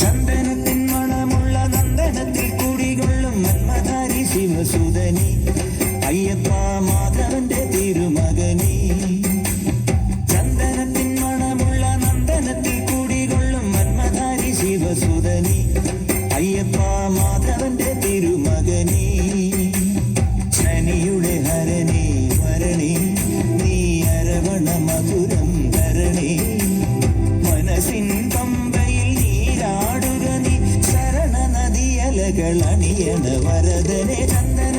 ചന്ദനത്തിൻ മണമുള്ള നന്ദനത്തിൽ കുടികൊള്ളും മന്മധാരി ശിവസുതനി അയ്യപ്പ മാധവന്റെ തിരുമകനി. ചന്ദനത്തിൻ മണമുള്ള നന്ദനത്തിൽ കുടികൊള്ളും മന്മധാരി ശിവസുതനി അയ്യപ്പ മാധവന്റെ തിരുമകനി. ശനിയുടെ ഹരണി വരണി നീ അരവണ മധുരം ധരണി. മനസ്സിൻ പമ്പയിൽ നീരാടുക നീ ശരണ നദിയലകൾ അണിയണ വരദനെ. ചന്ദന